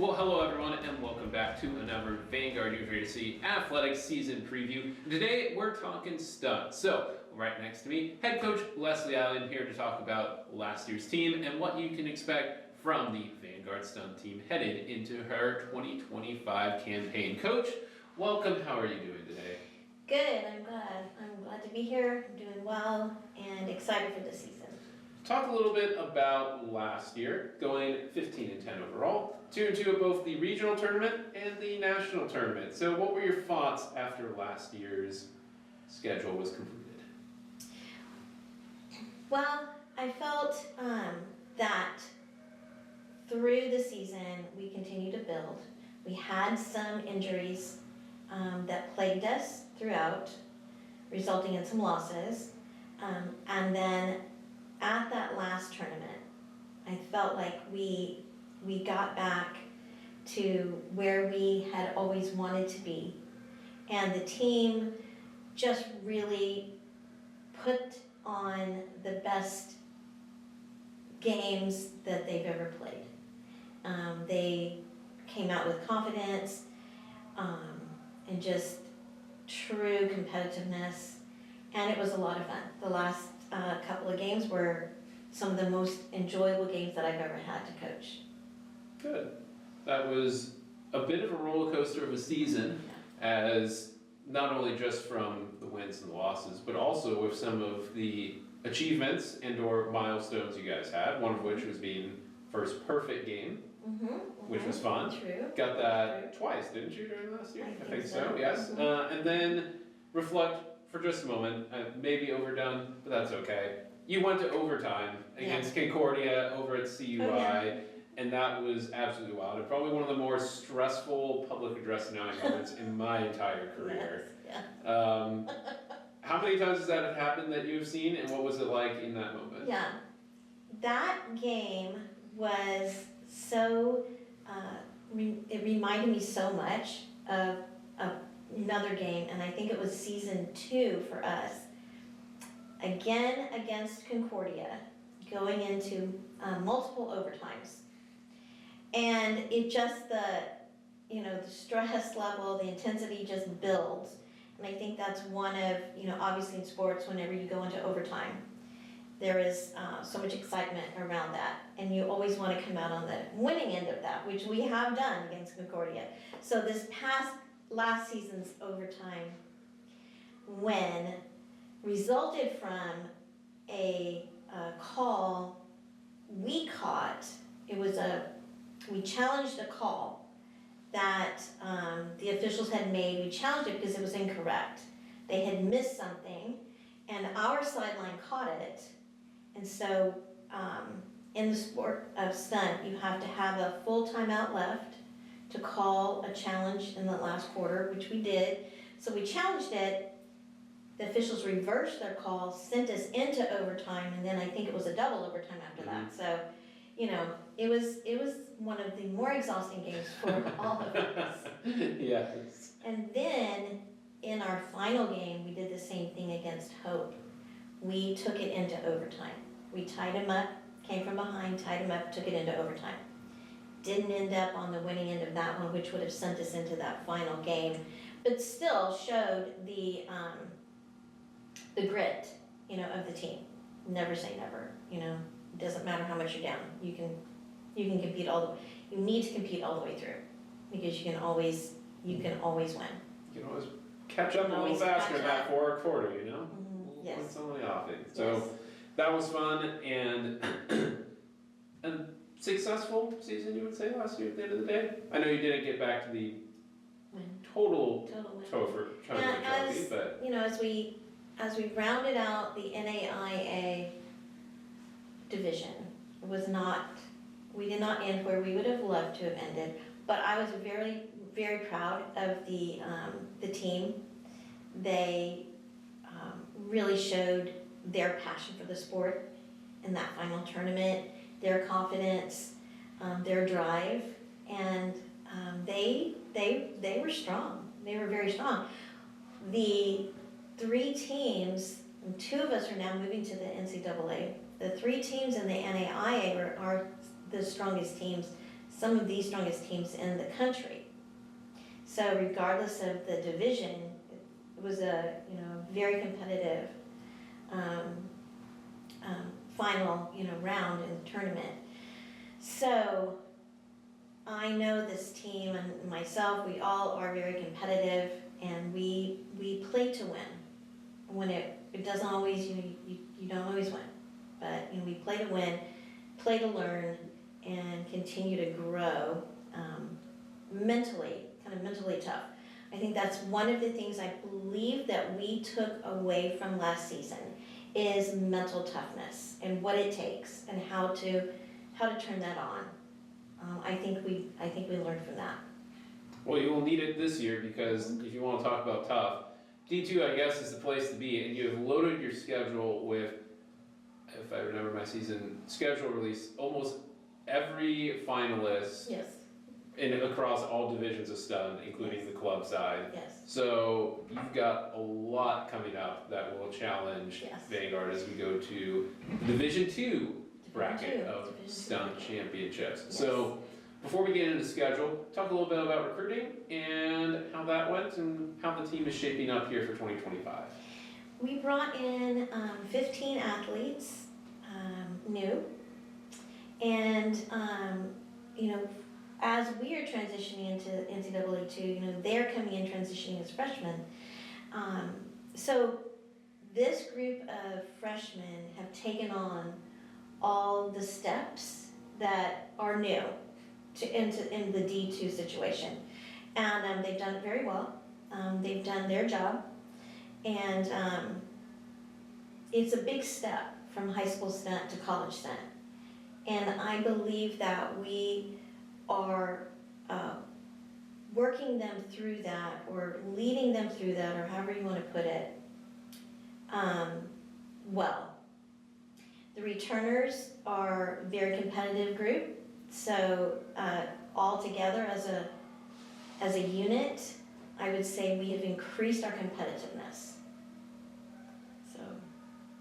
Well, hello everyone, and welcome back to another Vanguard University Athletics Season Preview. Today, we're talking STUNT. So, right next to me, head coach Leslie Allen here to talk about last year's team and what you can expect from the Vanguard STUNT team headed into her 2025 campaign. Coach, welcome. How are you doing today? Good, I'm glad to be here. I'm doing well and excited for the season. Talk a little bit about last year, going 15-10 overall, 2-2 at both the regional tournament and the national tournament. So what were your thoughts after last year's schedule was completed? Well, I felt that through the season we continued to build. We had some injuries that plagued us throughout, resulting in some losses. And then at that last tournament, I felt like we got back to where we had always wanted to be. And the team just really put on the best games that they've ever played. They came out with confidence and just true competitiveness, and it was a lot of fun. The last couple of games were some of the most enjoyable games that I've ever had to coach. Good. That was a bit of a roller coaster of a season, as not only just from the wins and the losses, but also with some of the achievements and or milestones you guys had, one of which was being first perfect game, which was fun. True. Got that twice, didn't you, during last year? I I think so, so. yes. And then reflect for just a moment, maybe overdone, but that's okay. You went to overtime against Concordia over at CUI, and that was absolutely wild. And probably one of the more stressful public address announcing moments in my entire career. Yes, How many times has that happened that you've seen, and what was it like in that moment? Yeah, that game was so, it reminded me so much of another game, and I think it was season 2 for us. Again against Concordia, going into multiple overtimes. And it just, the stress level, the intensity just builds. And I think that's one of, obviously in sports, whenever you go into overtime, there is so much excitement around that. And you always want to come out on the winning end of that, which we have done against Concordia. So this last season's overtime win resulted from a call we caught. We challenged a call that the officials had made. We challenged it because it was incorrect. They had missed something, and our sideline caught it. And so in the sport of stunt, you have to have a full timeout left to call a challenge in the last quarter, which we did. So we challenged it. The officials reversed their call, sent us into overtime, and then I think it was a double overtime after that. So, it was one of the more exhausting games for all of us. Yes. And then in our final game, we did the same thing against Hope. We took it into overtime. We tied them up, came from behind, tied them up, took it into overtime. Didn't end up on the winning end of that one, which would have sent us into that final game, but still showed the grit, of the team. Never say never, It doesn't matter how much you're down. You can compete you need to compete all the way through, because you can always win. You can always catch up a little faster in that fourth quarter, Yes. Win some of the offense. So that was fun, and a successful season, you would say, last year at the end of the day? I know you didn't get back to the total win. Trophy, but as we rounded out the NAIA division, we did not end where we would have loved to have ended, but I was very, very proud of the team. They really showed their passion for the sport in that final tournament, their confidence, their drive, and they were strong. They were very strong. The 3 teams, and 2 of us are now moving to the NCAA. The 3 teams in the NAIA are the strongest teams some of the strongest teams in the country. So regardless of the division, it was a, very competitive final, round in the tournament. So I know this team and myself, we all are very competitive, and we play to win. When it doesn't always, you don't always win, but we play to win, play to learn, and continue to grow mentally, kind of mentally tough. I think that's one of the things I believe that we took away from last season is mental toughness and what it takes and how to turn that on. I think we learned from that. Well, you will need it this year, because if you want to talk about tough, D2 I guess is the place to be, and you have loaded your schedule with, if I remember my season schedule release, almost every finalist Yes. across all divisions of STUNT, including the club side. Yes. So you've got a lot coming up that will challenge Yes. Vanguard as we go to the Division 2 bracket Division of two STUNT bracket. championships. Yes. So before we get into the schedule, talk a little bit about recruiting and how that went and how the team is shaping up here for 2025. We brought in 15 athletes, new, and as we are transitioning into NCAA 2, they're coming in transitioning as freshmen. So this group of freshmen have taken on all the steps that are new in the D2 situation, and they've done it very well. They've done their job, and it's a big step from high school stunt to college stunt, and I believe that we are working them through that, or leading them through that, or however you want to put it, well. The returners are a very competitive group, so all together as a unit, I would say we have increased our competitiveness. So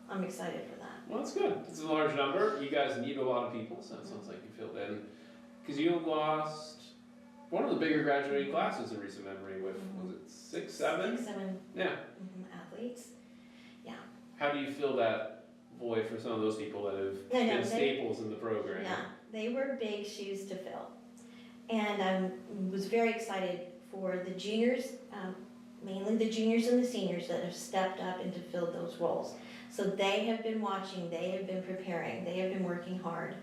I'm excited for that. Well, that's good. It's a large number. You guys need a lot of people, so it sounds like you filled in. Because you lost one of the bigger graduating classes in recent memory with, was it 6, 7? 6, 7 Yeah. athletes. Yeah. How do you fill that void for some of those people that have been staples in the program? Yeah, they were big shoes to fill. And I was very excited for the juniors, mainly the juniors and the seniors that have stepped up and to fill those roles. So they have been watching, they have been preparing, they have been working hard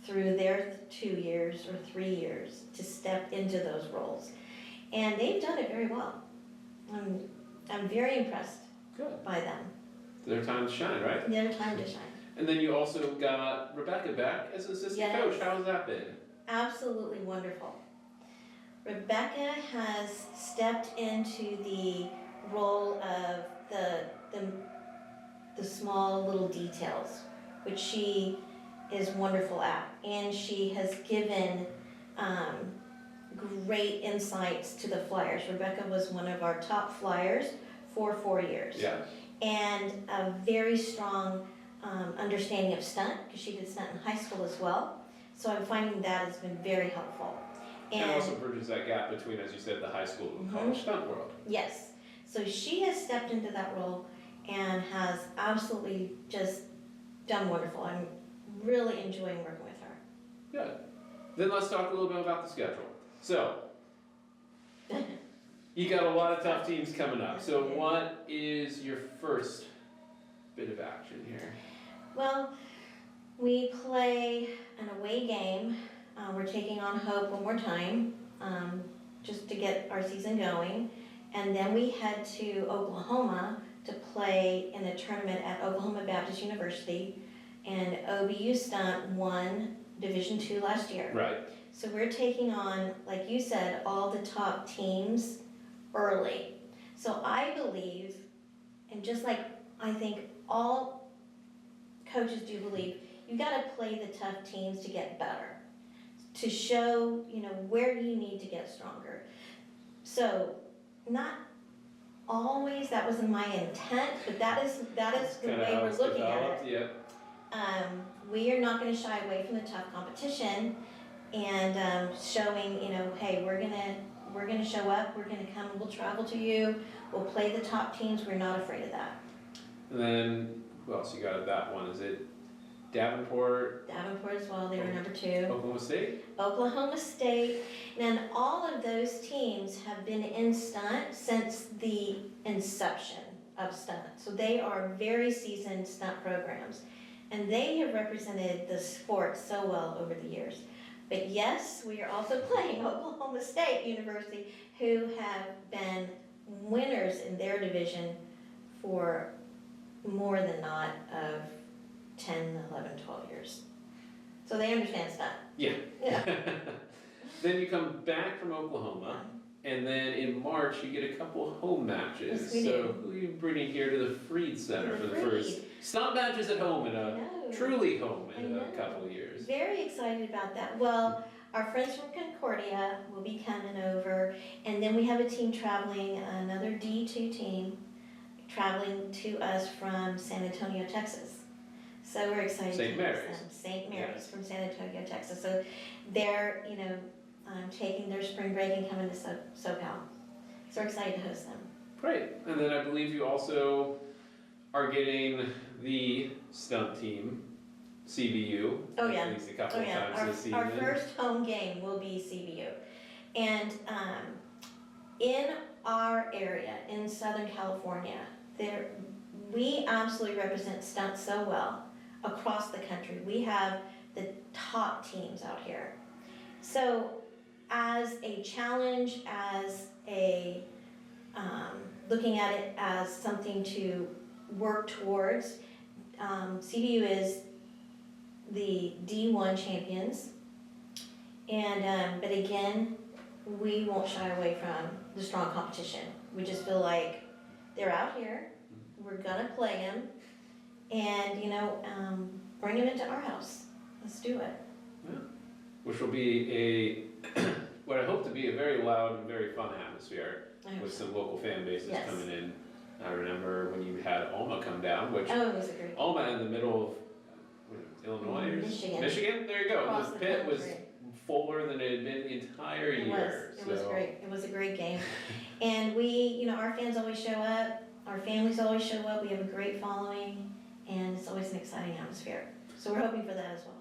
through their 2 years or 3 years to step into those roles. And they've done it very well. I'm very impressed by them. Their time to shine, right? Their time to shine. And then you also got Rebecca back as an assistant coach. How has that been? Absolutely wonderful. Rebecca has stepped into the role of the small little details, which she is wonderful at, and she has given great insights to the flyers. Rebecca was one of our top flyers for 4 years. Yeah. And a very strong understanding of stunt, because she did stunt in high school as well. So I'm finding that has been very helpful. And also bridges that gap between, as you said, the high school and college stunt world. Yes. So she has stepped into that role and has absolutely just done wonderful. I'm really enjoying working with her. Good. Then let's talk a little bit about the schedule. So, you got a lot of tough teams coming up. So what is your first bit of action here? Well, we play an away game. We're taking on Hope one more time, just to get our season going. And then we head to Oklahoma to play in a tournament at Oklahoma Baptist University. And OBU Stunt won Division 2 last year. Right. So we're taking on, like you said, all the top teams early. So I believe, and just like I think all coaches do believe, you gotta play the tough teams to get better, to show, where do you need to get stronger. So not always that was my intent, but that is the way we're looking at it. Yeah. We are not gonna shy away from the tough competition. and showing, hey, we're gonna show up, we're gonna come, we'll travel to you, we'll play the top teams, we're not afraid of that. And then, who else you got at that one? Is it Davenport? Davenport as well, they were number 2. Oklahoma State? Oklahoma State, and all of those teams have been in stunt since the inception of stunt. So they are very seasoned stunt programs, and they have represented the sport so well over the years. But yes, we are also playing Oklahoma State University, who have been winners in their division for more than not of 10, 11, 12 years. So they understand stunt. Yeah. Yeah. Then you come back from Oklahoma, and then in March you get a couple of home matches. Yes, we so do. who are you bringing here to the Freed Center for the Freed. first stunt matches at home in I a know. truly home in I a know. couple of years? Very excited about that. Well, our friends from Concordia will be coming over, and then we have a team traveling, another D2 team, traveling to us from San Antonio, Texas. So we're excited St. to host Mary's. them. St. Mary's Yes. from San Antonio, Texas. So they're, taking their spring break and coming to SoCal. So we're excited to host them. Great. And then I believe you also are getting the stunt team, CBU, Oh, yeah. at least a couple Oh of yeah, times this season. our first home game will be CBU. And in our area, in Southern California, we absolutely represent stunt so well across the country. We have the top teams out here. So as a challenge, as a, looking at it as something to work towards, CBU is the D1 champions, and but again, we won't shy away from the strong competition. We just feel like they're out here, we're gonna play them, and bring them into our house. Let's do it. Yeah. Which will be what I hope to be a very loud and very fun atmosphere with some local fan bases Yes. coming in. I remember when you had Alma come down, which Oh, it was a great. Alma in the middle of Illinois or Michigan. Michigan? There you go. Across The the pit was country. fuller than it had been the entire year. It was so. great. It was a great game. And we, our fans always show up, our families always show up, we have a great following, and it's always an exciting atmosphere. So we're hoping for that as well.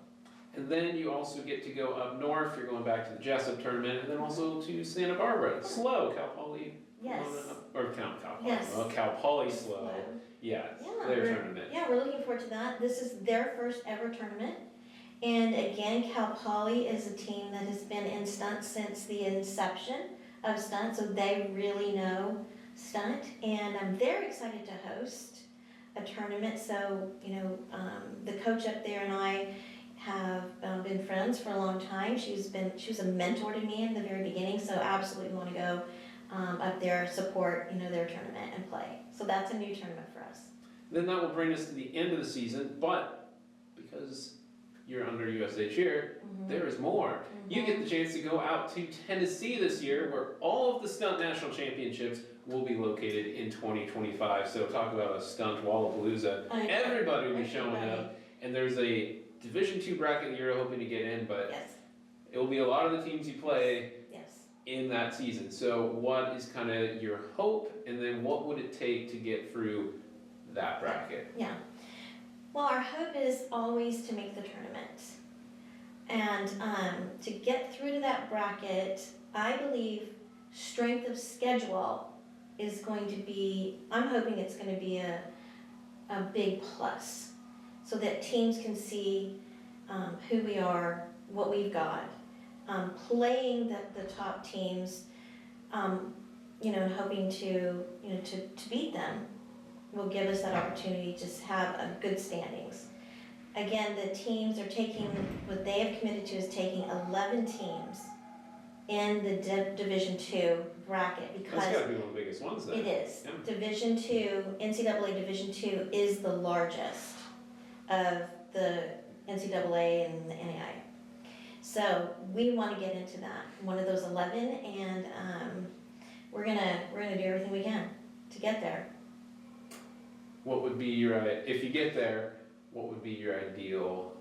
And then you also get to go up north. You're going back to the Jessup tournament, and then also to Santa Barbara. SLO, Cal Poly. Yes. Or Cal Poly. Yes. Well, Cal Poly SLO. Yes. Yeah, Their we're- tournament. Yeah, we're looking forward to that. This is their first ever tournament. And again, Cal Poly is a team that has been in stunt since the inception of stunt, so they really know stunt. And they're excited to host a tournament. So, the coach up there and I have been friends for a long time. She was a mentor to me in the very beginning, so absolutely want to go up there, support, their tournament and play. So that's a new tournament for us. Then that will bring us to the end of the season, but because you're under USA Cheer, there is more. You get the chance to go out to Tennessee this year, where all of the Stunt National Championships will be located in 2025. So talk about a stunt Wallapalooza. Everybody will be showing up, and there's a Division II bracket you're hoping to get in, but Yes, it will be a lot of the teams you play yes. in that season. So what is kind of your hope, and then what would it take to get through that bracket? Yeah. Well, our hope is always to make the tournament. And to get through to that bracket, I believe strength of schedule is going to be, I'm hoping it's going to be a big plus, so that teams can see who we are, what we've got. Playing the top teams, and hoping to beat them will give us that opportunity to have a good standings. Again, the teams are taking, what they have committed to is taking 11 teams in the Division II bracket, because That's got to be one of the biggest ones then. it is. Yeah. Division II, NCAA Division II is the largest of the NCAA and the NAIA. So we want to get into that, one of those 11, and we're gonna do everything we can to get there. What would be if you get there, what would be your ideal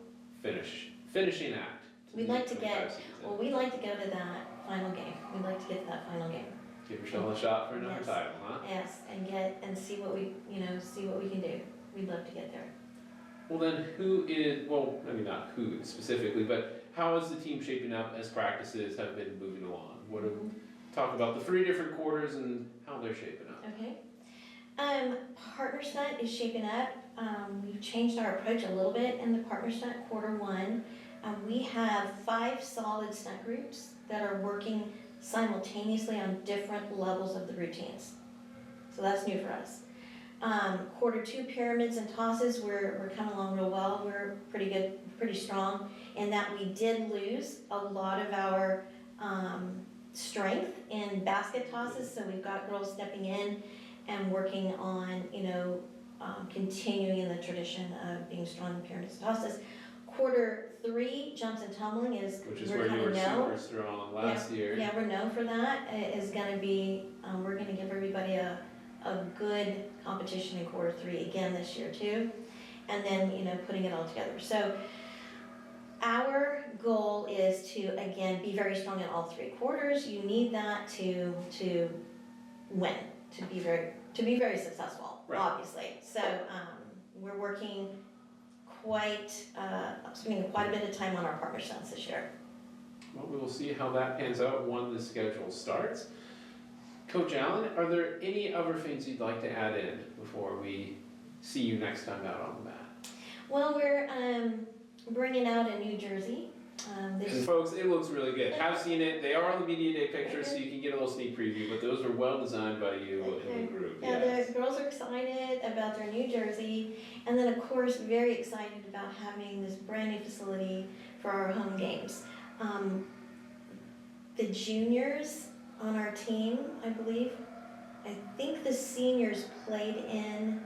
finishing act We'd like to 25 get, season. well, we'd like to go to that final game. We'd like to get to that final game. Give yourself a shot for another Yes. title, huh? Yes, and see what we, see what we can do. We'd love to get there. Well then, maybe not who specifically, but how is the team shaping up as practices have been moving along? Talk about the 3 different quarters and how they're shaping up. Okay. Partner stunt is shaping up. We've changed our approach a little bit in the partner stunt quarter 1. We have 5 solid stunt groups that are working simultaneously on different levels of the routines. So that's new for us. Quarter 2 pyramids and tosses, we're coming along real well. We're pretty good, pretty strong in that we did lose a lot of our strength in basket tosses. So we've got girls stepping in and working on, continuing the tradition of being strong in pyramids and tosses. Quarter 3, jumps and tumbling Which is where you were super strong last year. Yeah, we're known for that. It is gonna be, we're gonna give everybody a good competition in quarter 3 again this year too. And then, putting it all together. So our goal is to, again, be very strong in all 3 quarters. You need that to win, to be very successful, right. Obviously. So we're working spending quite a bit of time on our partner stunts this year. Well, we will see how that pans out when the schedule starts. Coach Allen, are there any other things you'd like to add in before we see you next time out on the mat? Well, we're bringing out a new jersey. And folks, it looks really good. I've seen it. They are on the media day pictures, so you can get a little sneak preview, but those are well designed by you in the group. Yeah, Yes. the girls are excited about their new jersey, and then of course very excited about having this brand new facility for our home games. The juniors on our team, I believe, I think the seniors played in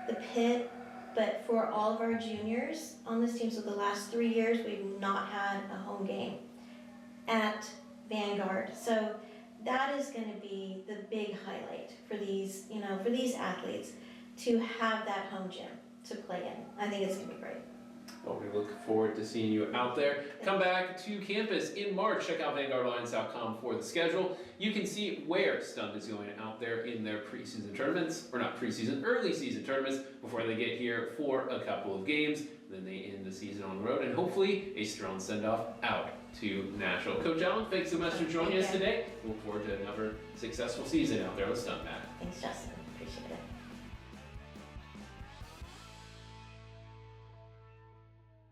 the pit, but for all of our juniors on this team, so the last 3 years, we've not had a home game at Vanguard. So that is gonna be the big highlight for these, for these athletes to have that home gym to play in. I think it's gonna be great. Well, we look forward to seeing you out there. Come back to campus in March. Check out VanguardAlliance.com for the schedule. You can see where Stunt is going out there in their preseason tournaments, or not preseason, early season tournaments, before they get here for a couple of games. Then they end the season on the road, and hopefully a strong send-off out to Nashville. Coach Allen, thanks so much for joining us today. Look forward to another successful season out there with Stunt Mat. Thanks, Justin.